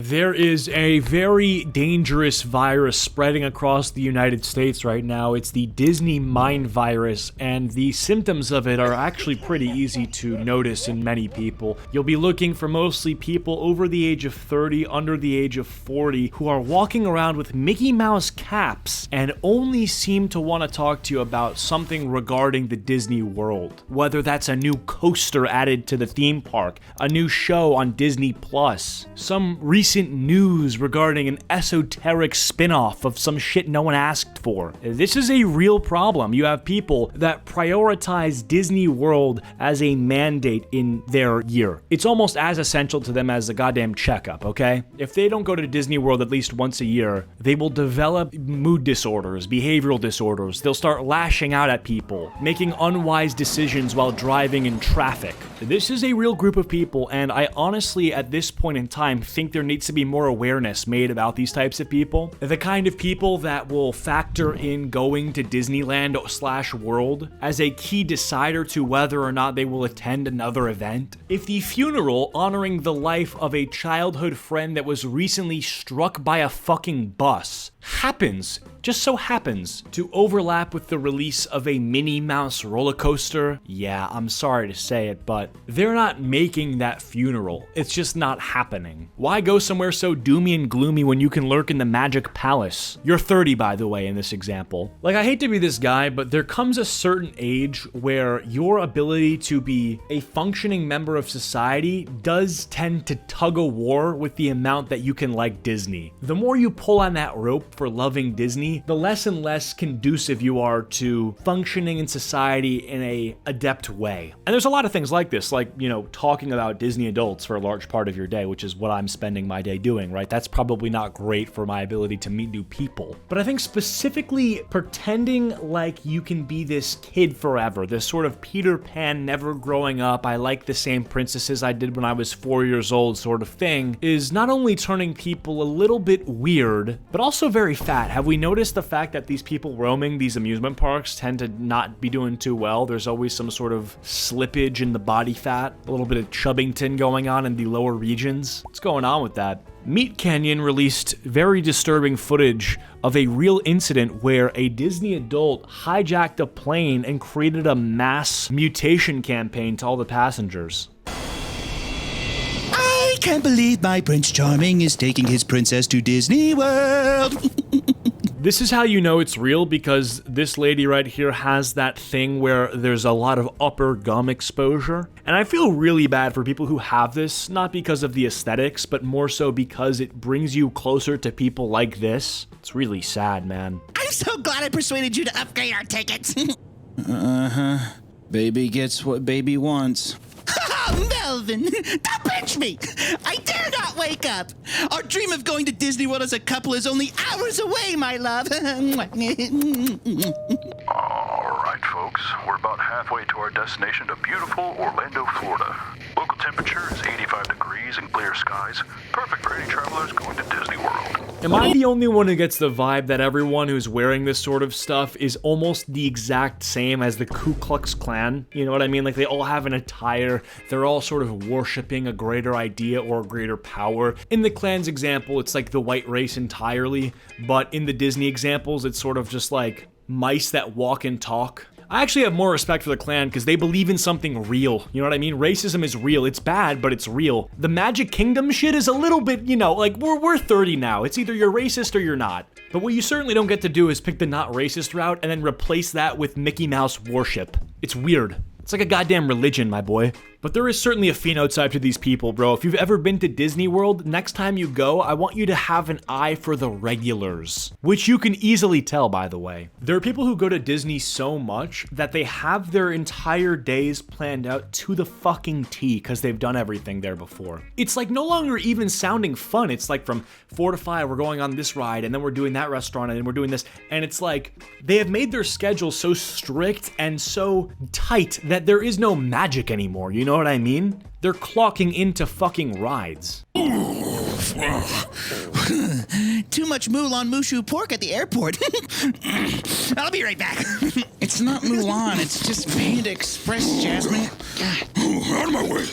There is a very dangerous virus spreading across the United States right now. It's the Disney mind virus, and the symptoms of it are actually pretty easy to notice in many people. You'll be looking for mostly people over the age of 30, under the age of 40, who are walking around with Mickey Mouse caps and only seem to want to talk to you about something regarding the Disney World. Whether that's a new coaster added to the theme park, a new show on Disney Plus, some recent news regarding an esoteric spin-off of some shit no one asked for. This is a real problem. You have people that prioritize Disney World as a mandate in their year. It's almost as essential to them as a goddamn checkup, okay? If they don't go to Disney World at least once a year, they will develop mood disorders, behavioral disorders. They'll start lashing out at people, making unwise decisions while driving in traffic. This is a real group of people, and I honestly, at this point in time, think there needs to be more awareness made about these types of people. The kind of people that will factor in going to Disneyland/World as a key decider to whether or not they will attend another event. If the funeral honoring the life of a childhood friend that was recently struck by a fucking bus just so happens to overlap with the release of a Minnie Mouse roller coaster, yeah, I'm sorry to say it, but they're not making that funeral. It's just not happening. Why go somewhere so doomy and gloomy when you can lurk in the Magic Palace? You're 30, by the way, in this example. Like, I hate to be this guy, but there comes a certain age where your ability to be a functioning member of society does tend to tug a war with the amount that you can like Disney. The more you pull on that rope for loving Disney, the less and less conducive you are to functioning in society in a adept way. And there's a lot of things like this, like, talking about Disney adults for a large part of your day, which is what I'm spending my day doing, right? That's probably not great for my ability to meet new people. But I think specifically pretending like you can be this kid forever, this sort of Peter Pan, never growing up, I like the same princesses I did when I was 4 years old sort of thing, is not only turning people a little bit weird, but also very fat. Have we noticed the fact that these people roaming these amusement parks tend to not be doing too well? There's always some sort of slippage in the body fat, a little bit of chubbington going on in the lower regions. What's going on with that? Meat Canyon released very disturbing footage of a real incident where a Disney adult hijacked a plane and created a mass mutation campaign to all the passengers. I can't believe my Prince Charming is taking his princess to Disney World. This is how you know it's real, because this lady right here has that thing where there's a lot of upper gum exposure. And I feel really bad for people who have this, not because of the aesthetics, but more so because it brings you closer to people like this. It's really sad, man. I'm so glad I persuaded you to upgrade our tickets. Baby gets what baby wants. Melvin, don't pinch me! I dare not wake up! Our dream of going to Disney World as a couple is only hours away, my love! Alright, folks. We're about halfway to our destination to beautiful Orlando, Florida. Local temperature is 85 degrees and clear skies. Perfect for any travelers going to Disney World. Am I the only one who gets the vibe that everyone who's wearing this sort of stuff is almost the exact same as the Ku Klux Klan? You know what I mean? Like, they all have an attire, they're all sort of worshipping a greater idea or a greater power. In the Klan's example, it's like the white race entirely, but in the Disney examples, it's sort of just like mice that walk and talk. I actually have more respect for the Klan because they believe in something real. You know what I mean? Racism is real. It's bad, but it's real. The Magic Kingdom shit is a little bit, like we're 30 now. It's either you're racist or you're not. But what you certainly don't get to do is pick the not racist route and then replace that with Mickey Mouse worship. It's weird. It's like a goddamn religion, my boy. But there is certainly a phenotype to these people, bro. If you've ever been to Disney World, next time you go, I want you to have an eye for the regulars, which you can easily tell, by the way. There are people who go to Disney so much that they have their entire days planned out to the fucking T because they've done everything there before. It's like no longer even sounding fun. It's like from 4 to 5, we're going on this ride, and then we're doing that restaurant, and then we're doing this. And it's like they have made their schedule so strict and so tight that there is no magic anymore. You know what I mean? They're clocking into fucking rides. Too much Moulin Mushu pork at the airport. I'll be right back. It's not Mulan, it's just Panda Express, Jasmine. Out of my way.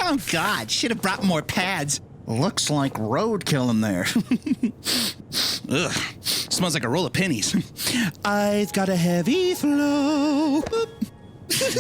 Oh, God, should have brought more pads. Looks like roadkill in there. Ugh, smells like a roll of pennies. I've got a heavy flow.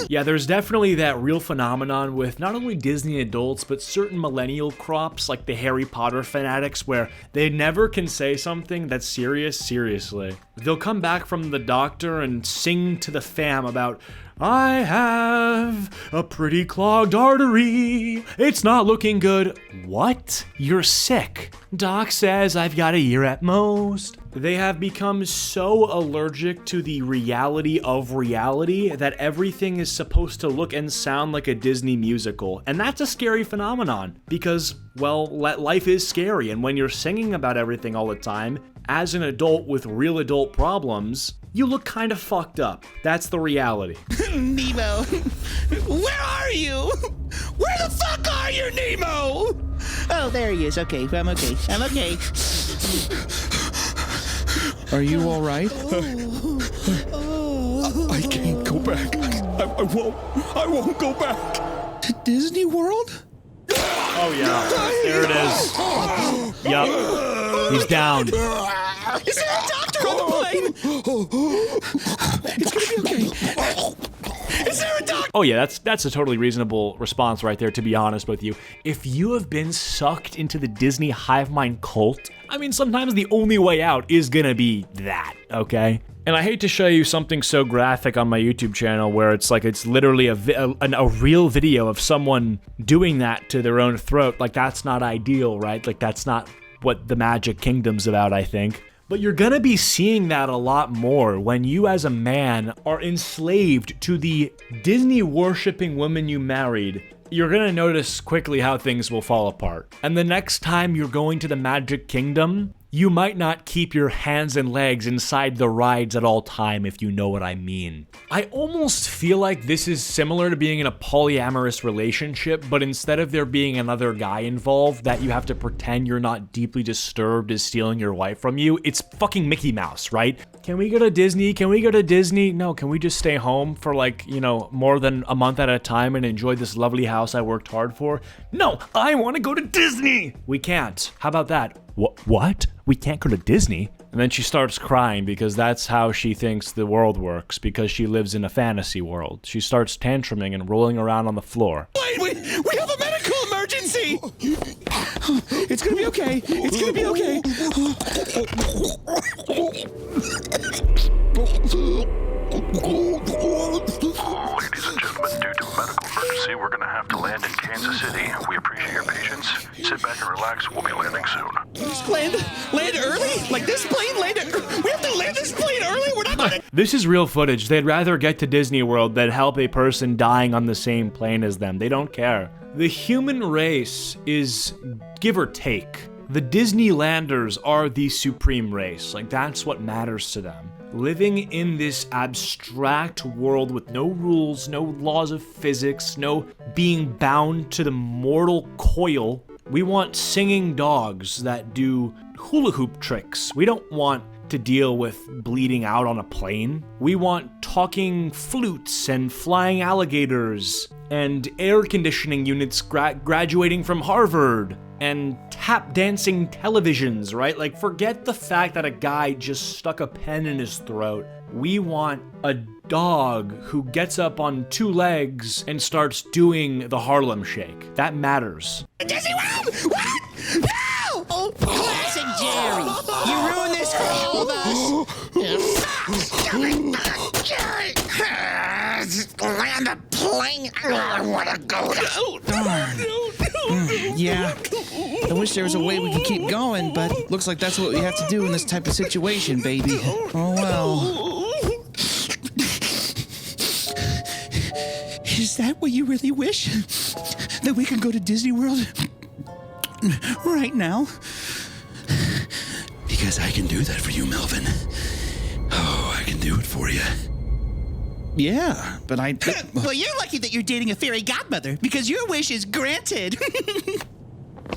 Yeah, there's definitely that real phenomenon with not only Disney adults, but certain millennial crops like the Harry Potter fanatics where they never can say something that's serious seriously. They'll come back from the doctor and sing to the fam about, I have a pretty clogged artery. It's not looking good. What? You're sick. Doc says I've got a year at most. They have become so allergic to the reality of reality that everything is supposed to look and sound like a Disney musical. And that's a scary phenomenon because, well, life is scary. And when you're singing about everything all the time, as an adult with real adult problems, you look kind of fucked up. That's the reality. Nemo, where are you? Where the fuck are you, Nemo? Oh, there he is. Okay, I'm okay. I'm okay. Are you all right? I can't go back. I won't go back. To Disney World? Oh yeah, there it is. Yup, he's down. Is there a doctor on the plane? It's gonna be okay. Is there a doctor? Oh yeah, that's a totally reasonable response right there, to be honest with you. If you have been sucked into the Disney hive mind cult, I mean, sometimes the only way out is gonna be that, okay? And I hate to show you something so graphic on my YouTube channel where it's like it's literally a real video of someone doing that to their own throat. Like, that's not ideal, right? Like, that's not what the Magic Kingdom's about, I think. But you're gonna be seeing that a lot more when you as a man are enslaved to the Disney worshipping woman you married. You're gonna notice quickly how things will fall apart. And the next time you're going to the Magic Kingdom, you might not keep your hands and legs inside the rides at all time, if you know what I mean. I almost feel like this is similar to being in a polyamorous relationship, but instead of there being another guy involved that you have to pretend you're not deeply disturbed is stealing your wife from you, it's fucking Mickey Mouse, right? Can we go to Disney? Can we go to Disney? No, can we just stay home for like, more than a month at a time and enjoy this lovely house I worked hard for? No, I want to go to Disney! We can't. How about that? What? We can't go to Disney? And then she starts crying because that's how she thinks the world works, because she lives in a fantasy world. She starts tantruming and rolling around on the floor. Wait, we have a medical emergency! It's gonna be okay. It's gonna be okay. Ladies and gentlemen, due to a medical emergency, we're going to have to land in Kansas City. We appreciate your patience. Sit back and relax. We'll be landing soon. Land early? Like this plane landed? We have to land this plane early? We're not gonna... This is real footage. They'd rather get to Disney World than help a person dying on the same plane as them. They don't care. The human race is give or take. The Disneylanders are the supreme race. Like, that's what matters to them. Living in this abstract world with no rules, no laws of physics, no being bound to the mortal coil. We want singing dogs that do hula hoop tricks. We don't want to deal with bleeding out on a plane. We want talking flutes and flying alligators and air conditioning units graduating from Harvard and tap dancing televisions, right? Like, forget the fact that a guy just stuck a pen in his throat. We want a dog who gets up on two legs and starts doing the Harlem Shake. That matters. Disney World! What? No! Oh, classic Jerry. You ruined this for all of us. Jerry! Land a plane. I want to go. Yeah. I wish there was a way we could keep going, but looks like that's what we have to do in this type of situation, baby. Oh well. Is that what you really wish? That we can go to Disney World right now? Because I can do that for you, Melvin. Oh, I can do it for you. Yeah, but Well, you're lucky that you're dating a fairy godmother, because your wish is granted.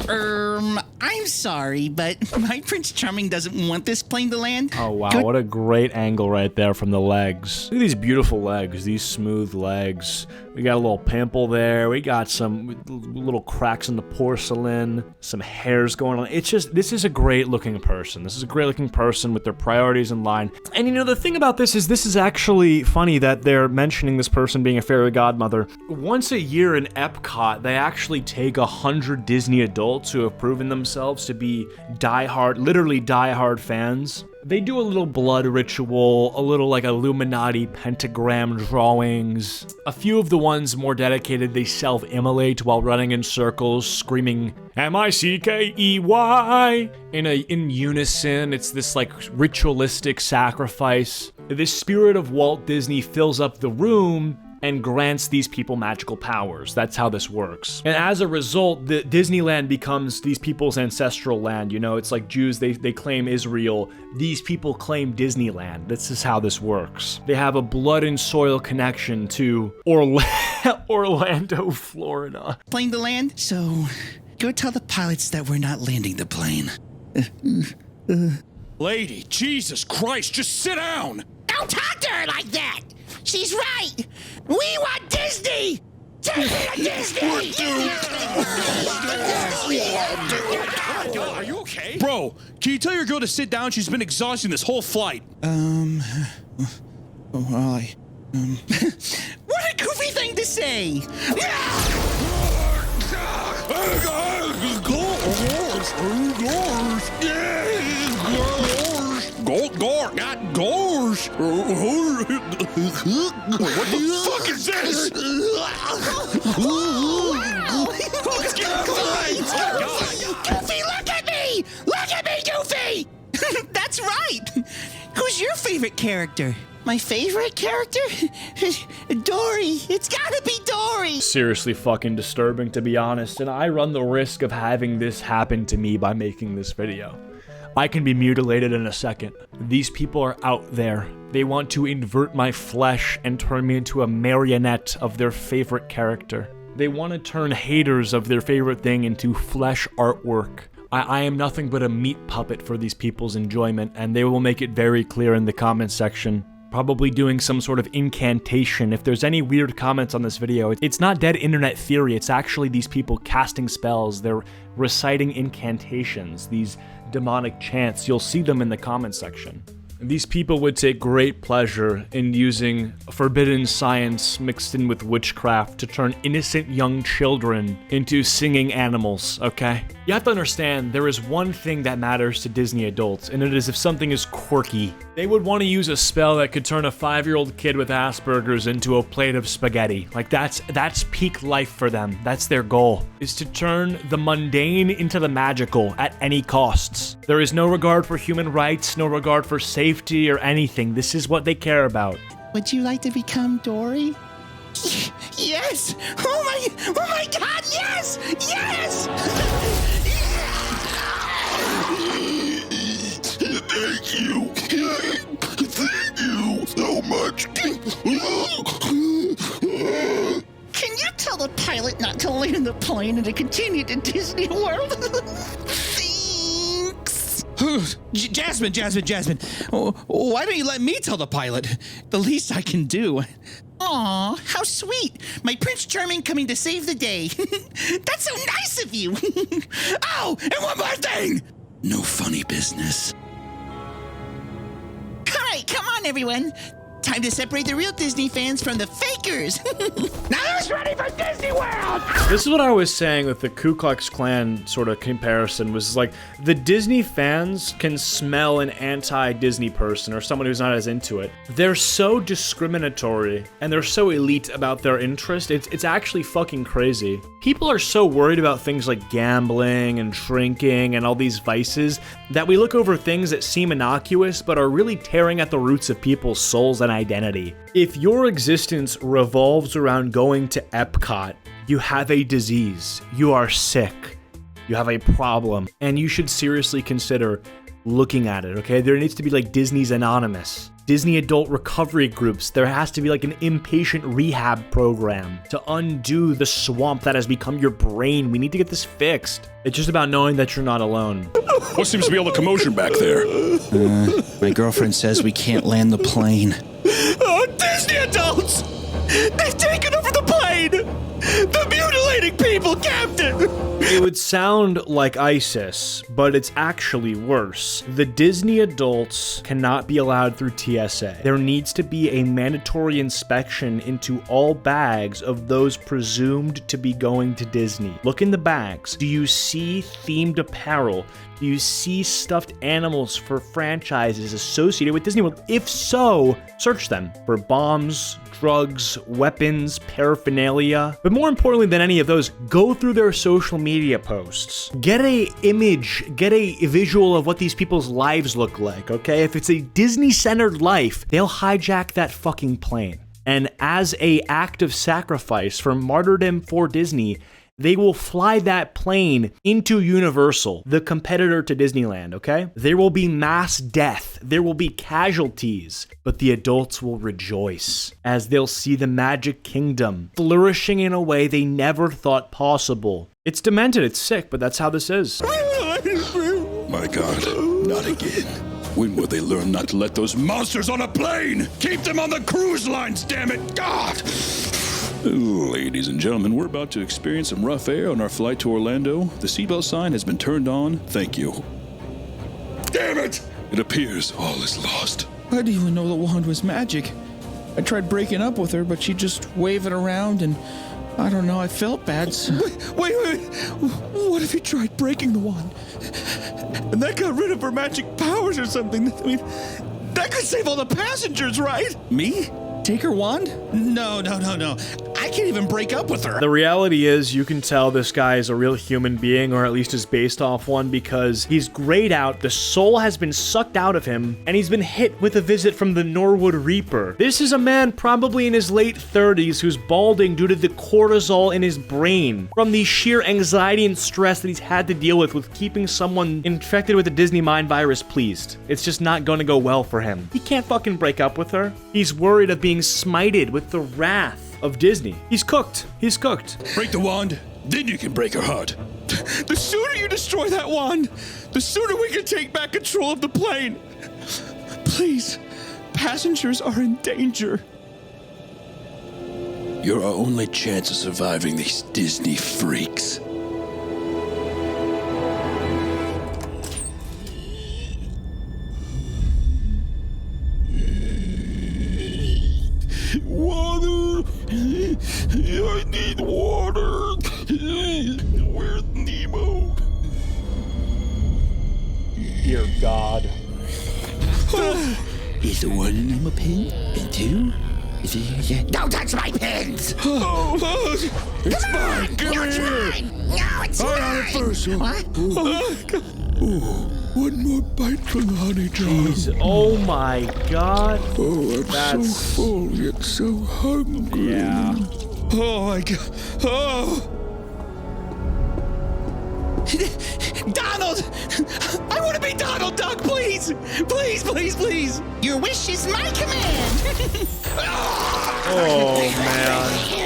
I'm sorry, but my Prince Charming doesn't want this plane to land. Oh wow, what a great angle right there from the legs. Look at these beautiful legs, these smooth legs. We got a little pimple there. We got some little cracks in the porcelain, some hairs going on. It's just, this is a great looking person. This is a great looking person with their priorities in line. And you know, the thing about this is actually funny that they're mentioning this person being a fairy godmother. Once a year in Epcot, they actually take 100 Disney adults who have proven themselves to be literally diehard fans. They do a little blood ritual, a little like Illuminati pentagram drawings. A few of the ones more dedicated, they self-immolate while running in circles, screaming M-I-C-K-E-Y in unison. It's this like ritualistic sacrifice. The spirit of Walt Disney fills up the room and grants these people magical powers. That's how this works. And as a result, the Disneyland becomes these people's ancestral land. You know, it's like Jews, they claim Israel. These people claim Disneyland. This is how this works. They have a blood and soil connection to Orlando, Florida. Plane to land? So, go tell the pilots that we're not landing the plane. Lady, Jesus Christ, just sit down! Don't talk to her like that. She's right. We want Disney. Take me to Disney. Are you okay? Bro, can you tell your girl to sit down? She's been exhausting this whole flight. What a goofy thing to say! Gosh. What the fuck is this? Goofy, look at me! Look at me, Goofy! That's right! Who's your favorite character? My favorite character? Dory. It's gotta be Dory. Seriously fucking disturbing, to be honest, and I run the risk of having this happen to me by making this video. I can be mutilated in a second. These people are out there. They want to invert my flesh and turn me into a marionette of their favorite character. They want to turn haters of their favorite thing into flesh artwork. I am nothing but a meat puppet for these people's enjoyment, and they will make it very clear in the comments section. Probably doing some sort of incantation. If there's any weird comments on this video, it's not dead internet theory, it's actually these people casting spells. They're reciting incantations, these demonic chants. You'll see them in the comment section. These people would take great pleasure in using forbidden science mixed in with witchcraft to turn innocent young children into singing animals, okay? You have to understand, there is one thing that matters to Disney adults, and it is if something is quirky. They would want to use a spell that could turn a 5-year-old kid with Asperger's into a plate of spaghetti. Like, that's peak life for them. That's their goal, is to turn the mundane into the magical at any costs. There is no regard for human rights, no regard for safety or anything. This is what they care about. Would you like to become Dory? Yes! Oh my God, yes! Yes! Thank you. Thank you so much. Can you tell the pilot not to land the plane and to continue to Disney World? Thanks. Jasmine. Oh, why don't you let me tell the pilot? The least I can do. Aw, how sweet. My Prince Charming coming to save the day. That's so nice of you. Oh, and one more thing. No funny business. All right, come on, everyone. Time to separate the real Disney fans from the fakers. Now who's ready for Disney World? This is what I was saying with the Ku Klux Klan sort of comparison, was like, the Disney fans can smell an anti-Disney person or someone who's not as into it. They're so discriminatory and they're so elite about their interest, it's actually fucking crazy. People are so worried about things like gambling and drinking and all these vices that we look over things that seem innocuous but are really tearing at the roots of people's souls and identity. If your existence revolves around going to Epcot, you have a disease, you are sick, you have a problem, and you should seriously consider looking at it, okay? There needs to be like Disney's Anonymous, Disney adult recovery groups. There has to be like an inpatient rehab program to undo the swamp that has become your brain. We need to get this fixed. It's just about knowing that you're not alone. What seems to be all the commotion back there? My girlfriend says we can't land the plane. Oh, Disney adults! They've taken over the plane! The mutilating people, Captain! It would sound like ISIS, but it's actually worse. The Disney adults cannot be allowed through TSA. There needs to be a mandatory inspection into all bags of those presumed to be going to Disney. Look in the bags. Do you see themed apparel? Do you see stuffed animals for franchises associated with Disney World? If so, search them for bombs, drugs, weapons, paraphernalia. But more importantly than any of those, go through their social media posts. Get a image, get a visual of what these people's lives look like, okay? If it's a Disney-centered life, they'll hijack that fucking plane. And as a act of sacrifice for martyrdom for Disney, they will fly that plane into Universal, the competitor to Disneyland, okay? There will be mass death, there will be casualties, but the adults will rejoice as they'll see the Magic Kingdom flourishing in a way they never thought possible. It's demented, it's sick, but that's how this is. My God, not again. When will they learn not to let those monsters on a plane? Keep them on the cruise lines, damn it! God! Ladies and gentlemen, we're about to experience some rough air on our flight to Orlando. The seatbelt sign has been turned on. Thank you. Damn it! It appears all is lost. I didn't even know the wand was magic. I tried breaking up with her, but she'd just wave it around and I don't know, I felt bad. So. Wait. What if you tried breaking the wand? And that got rid of her magic powers or something? I mean, that could save all the passengers, right? Me? Take her wand? No. I can't even break up with her. The reality is, you can tell this guy is a real human being, or at least is based off one, because he's grayed out, the soul has been sucked out of him, and he's been hit with a visit from the Norwood Reaper. This is a man probably in his late 30s who's balding due to the cortisol in his brain, from the sheer anxiety and stress that he's had to deal with keeping someone infected with the Disney mind virus pleased. It's just not gonna go well for him. He can't fucking break up with her. He's worried of being smited with the wrath of Disney. He's cooked. Break the wand, then you can break her heart. The sooner you destroy that wand, the sooner we can take back control of the plane. Please, passengers are in danger. You're our only chance of surviving these Disney freaks. Water! I need water! Where's Nemo? Dear God. Is the one Nemo pin? And two? Is it? Don't touch my pins! It's mine! Give No, it it's here! mine! No, it's I mine! had it first. What? One more bite from the honey jar. Oh my God. Oh, I'm That's- so full yet so hungry. Yeah. Oh my God. Oh. Donald! I want to be Donald Duck, please! Please! Your wish is my command! Oh man.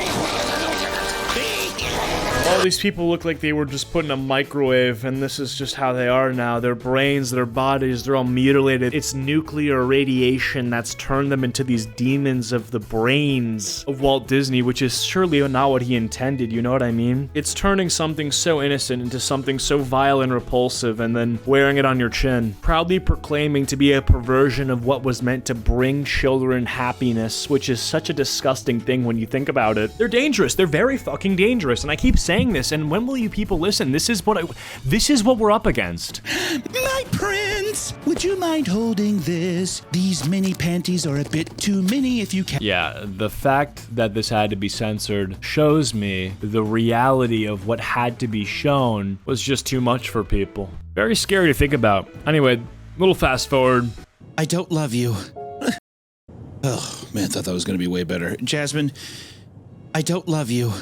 All these people look like they were just put in a microwave, and this is just how they are now. Their brains, their bodies, they're all mutilated. It's nuclear radiation that's turned them into these demons of the brains of Walt Disney, which is surely not what he intended, you know what I mean? It's turning something so innocent into something so vile and repulsive, and then wearing it on your chin. Proudly proclaiming to be a perversion of what was meant to bring children happiness, which is such a disgusting thing when you think about it. They're dangerous. They're very fucking dangerous, and I keep saying this, and when will you people listen? This is what we're up against. My prince! Would you mind holding this? These mini panties are a bit too many if you can. Yeah, the fact that this had to be censored shows me the reality of what had to be shown was just too much for people. Very scary to think about. Anyway, little fast forward. I don't love you. Oh, man, thought that was going to be way better. Jasmine, I don't love you.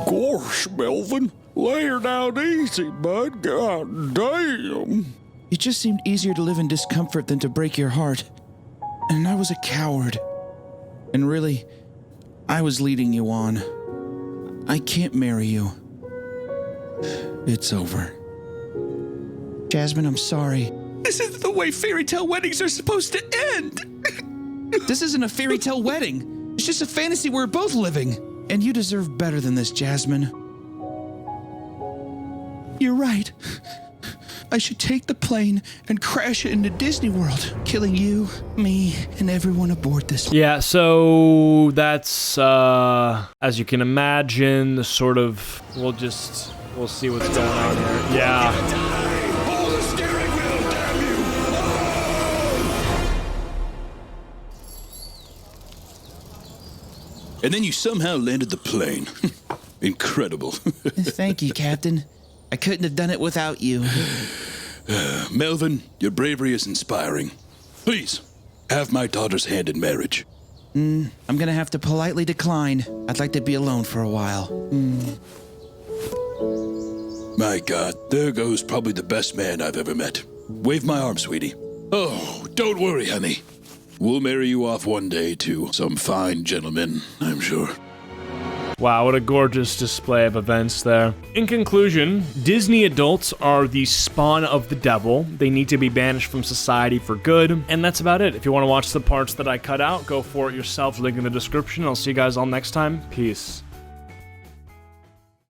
Gosh, Melvin, lay her down easy, bud. God damn. It just seemed easier to live in discomfort than to break your heart. And I was a coward. And really, I was leading you on. I can't marry you. It's over. Jasmine, I'm sorry. This isn't the way fairy tale weddings are supposed to end. This isn't a fairy tale wedding. It's just a fantasy we're both living. And you deserve better than this, Jasmine. You're right. I should take the plane and crash it into Disney World, killing you, me, and everyone aboard this. Yeah, so that's, as you can imagine, the sort of, we'll see what's going on here. Yeah. Hold the steering wheel, damn you! And then you somehow landed the plane. Incredible. Thank you, Captain. I couldn't have done it without you. Melvin, your bravery is inspiring. Please, have my daughter's hand in marriage. I'm gonna have to politely decline. I'd like to be alone for a while. My God, there goes probably the best man I've ever met. Wave my arm, sweetie. Oh, don't worry, honey. We'll marry you off one day to some fine gentleman, I'm sure. Wow, what a gorgeous display of events there. In conclusion, Disney adults are the spawn of the devil. They need to be banished from society for good, and that's about it. If you want to watch the parts that I cut out, go for it yourself, link in the description. I'll see you guys all next time. Peace.